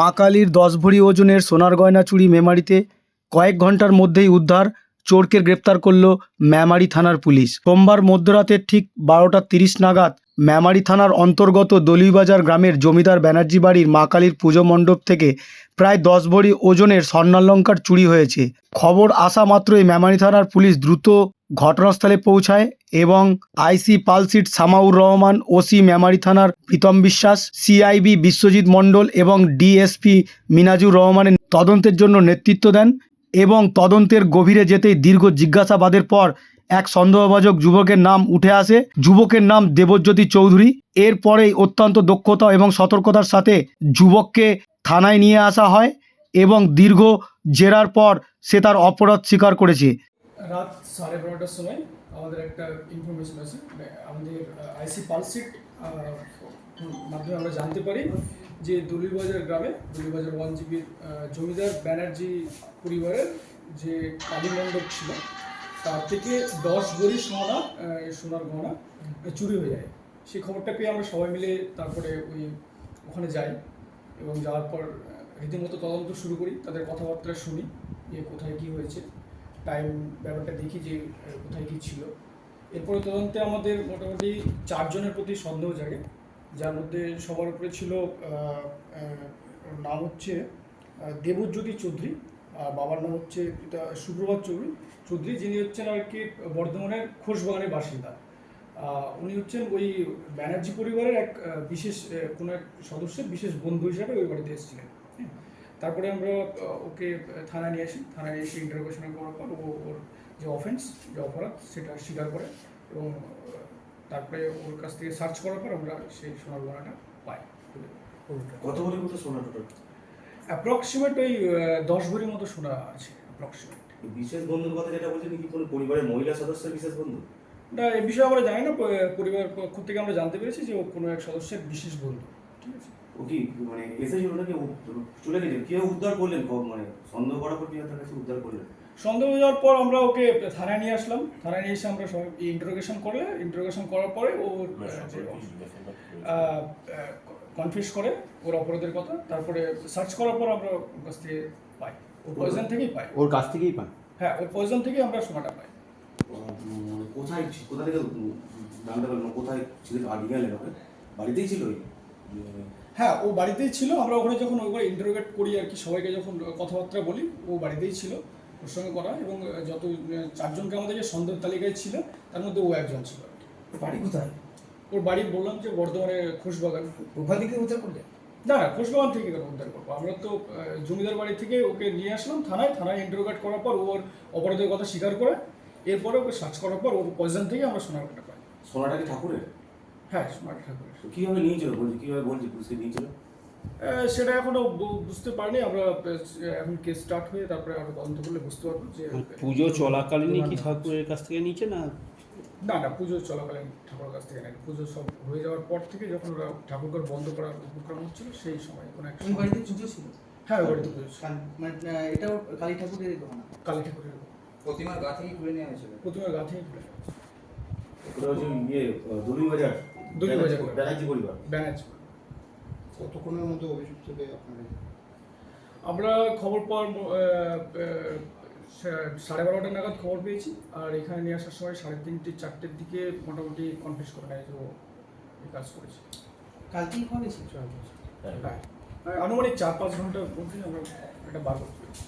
মা কালীর 10 ভরি ওজনের সোনার গয়না চুরি মেমারিতে কয়েক ঘন্টার মধ্যেই উদ্ধার, চোরকে গ্রেপ্তার করল মেমারি থানার পুলিশ। সোমবার মধ্যরাতের ঠিক 12:30 নাগাদ মেমারি থানার অন্তর্গত দলিবাজার গ্রামের জমিদার ব্যানার্জি বাড়ির মা কালীর পুজো মণ্ডপ থেকে প্রায় 10 ভরি ওজনের স্বর্ণালংকার চুরি হয়েছে। খবর আসা মাত্রই মেমারি থানার পুলিশ দ্রুত ঘটনাস্থলে পৌঁছায় এবং আইসি পালসিট সামাউর রহমান, ওসি মেমারি থানার প্রীতম বিশ্বাস, সিআইবি বিশ্বজিৎ মণ্ডল এবং ডিএসপি মিনাজুর রহমানের তদন্তের জন্য নেতৃত্ব দেন এবং তদন্তের গভীরে যেতেই দীর্ঘ জিজ্ঞাসাবাদের পর এক সন্দেহভাজন যুবকের নাম উঠে আসে। যুবকের নাম দেবজ্যোতি চৌধুরী। এরপরেই অত্যন্ত দক্ষতা এবং সতর্কতার সাথে যুবককে থানায় নিয়ে আসা হয় এবং দীর্ঘ জেরার পর সে তার অপরাধ স্বীকার করেছে। রাত 12:30টার সময় আমাদের একটা ইনফরমেশন আছে, আমাদের আইসি পালসিট মাধ্যমে আমরা জানতে পারি যে দলিবাজার গ্রামে, দলিবাজার 1GB জমিদার ব্যানার্জি পরিবারের যে কালী মণ্ডপ ছিল তার থেকে 10 ভরি সোনার গহনা চুরি হয়ে যায়। সেই খবরটা পেয়ে আমরা সবাই মিলে তারপরে ওখানে যাই এবং যাওয়ার পর রীতিমতো তদন্ত শুরু করি। তাদের কথাবার্তা শুনি যে কোথায় কী হয়েছে, টাইম ব্যাপারটা দেখি যে কোথায় কী ছিল। এরপরে তদন্তে আমাদের মোটামুটি 4 জনের প্রতি সন্দেহ জাগে, যার মধ্যে সবার উপরে ছিল নাম হচ্ছে দেবজ্যোতি চৌধুরী, বাবার নাম হচ্ছে সুপ্রভাত চৌধুরী, যিনি হচ্ছেন আর কি বর্ধমানের খোশবাগানের বাসিন্দা। উনি হচ্ছেন ওই ব্যানার্জি পরিবারের এক বিশেষ কোনো এক সদস্যের বিশেষ বন্ধু হিসাবে ওই বাড়িতে এসেছিলেন। তারপরে আমরা ওকে থানায় নিয়ে আসি। থানায় এসে ইন্টারোগেশন করার পর ওর যে অফেন্স, যে অপরাধ, সেটা স্বীকার করে এবং তারপরে ওর কাছ থেকে সার্চ করার পর আমরা সেই সোনার গয়নাটা পাই। কত ভরি মতো সোনা টোটাল? অ্যাপ্রক্সিমেট ওই 10 ভরির মতো সোনা আছে অ্যাপ্রক্সিমেট। বিশেষ বন্ধুর কথা যেটা বলছেন, কি কোনো পরিবারের মহিলা সদস্যের বিশেষ বন্ধু? না, এই বিষয়ে আমরা জানি না। পরিবার পক্ষ থেকে আমরা জানতে পেরেছি যে ও কোনো এক সদস্যের বিশেষ বন্ধু। ঠিক আছে। ও কি মানে এসেছিল নাকি চলে গেছে? কেউ উদ্ধার করলেন? মানে সন্দেহ করার পর কি তার কাছে উদ্ধার করলেন? সন্দেহ হয়ে যাওয়ার পর আমরা ওকে থানায় নিয়ে আসলাম। থানায় নিয়ে এসে আমরা সবাই ইন্টারোগেশন করার পরে ও কনফিউজ করে ওর অপরাধের কথা। তারপরে সার্চ করার পর আমরা ওর কাছ থেকে পাই, ওর পয়জন থেকেই পাই। ওর কাছ থেকেই পান? হ্যাঁ, ওর পয়জন থেকেই আমরা সোনাটা পাই। কোথা থেকে জানতে পারলেন? কোথায় ছিল? আগে গেলেন ওকে? বাড়িতেই ছিল? হ্যাঁ, ও বাড়িতেই ছিল। আমরা ওখানে যখন ওখানে ইন্টারোগেট করি আর কি, সবাইকে যখন কথাবার্তা বলি, ও বাড়িতেই ছিল, ওর সঙ্গে করা। এবং যত 4 জনকে আমাদের যে সন্দেহ তালিকায় ছিল তার মধ্যে ও একজন ছিল আর কি। বাড়ি কোথায়? ওর বাড়ি বললাম যে বর্ধমানে খোশবাগান। ওখান থেকে উদ্ধার করলে? না, খোশবাগান থেকে কেন উদ্ধার করবো? আমরা তো জমিদার বাড়ি থেকে ওকে নিয়ে আসলাম থানায় ইন্টারোগেট করার পর ওর অপরাধের কথা স্বীকার করে এরপরে ওকে সার্চ করার পর ওর পয়জন থেকে আমরা সোনার গয়না পাই। সোনাটা কি ঠাকুরের? হ্যাঁ, সোনাটা ঠাকুরের। কীভাবে নিয়েছিল বলছি? কীভাবে বলছি পুলিশকে নিয়েছিল? সেটা এখনো বুঝতে পারিনি। আমরা এখন কেস স্টার্ট হয়ে তারপরে আরো তদন্ত করলে বুঝতে পারবো যে পুজো চলাকালীনই কি ঠাকুরের কাছ থেকে নিচে না? না, পুজো চলাকালীন ঠাকুরের কাছ থেকে নেই। পুজো সব হয়ে যাওয়ার পর থেকে যখন ওরা ঠাকুরঘর বন্ধ করার উপক্রম হচ্ছিল সেই সময় কোনো একটা। ওই বাড়িতে পুজো ছিল? হ্যাঁ, ওই বাড়িতে পুজো ছিল। মানে এটাও কালী ঠাকুরের গহনা? কালী ঠাকুরের প্রতিমার গা থেকে তুলে নেওয়া হয়েছিল? প্রতিমার গা থেকে তুলে ওটা হচ্ছে দলিবাজার ব্যানার্জি পরিবার। ব্যানার্জি। কতক্ষণের মধ্যে অভিযুক্ত পেয়ে আপনারা? আমরা খবর পাওয়ার 12:30 নাগাদ খবর পেয়েছি, আর এখানে নিয়ে আসার সময় 3:30 4টের দিকে মোটামুটি কনফিউজ করে নেয় যে ও এই কাজ করেছে। কালকেই খবর এসেছে? হ্যাঁ, আনুমানিক 4-5 ঘন্টার মধ্যে আমরা এটা বার করতে পেরেছি।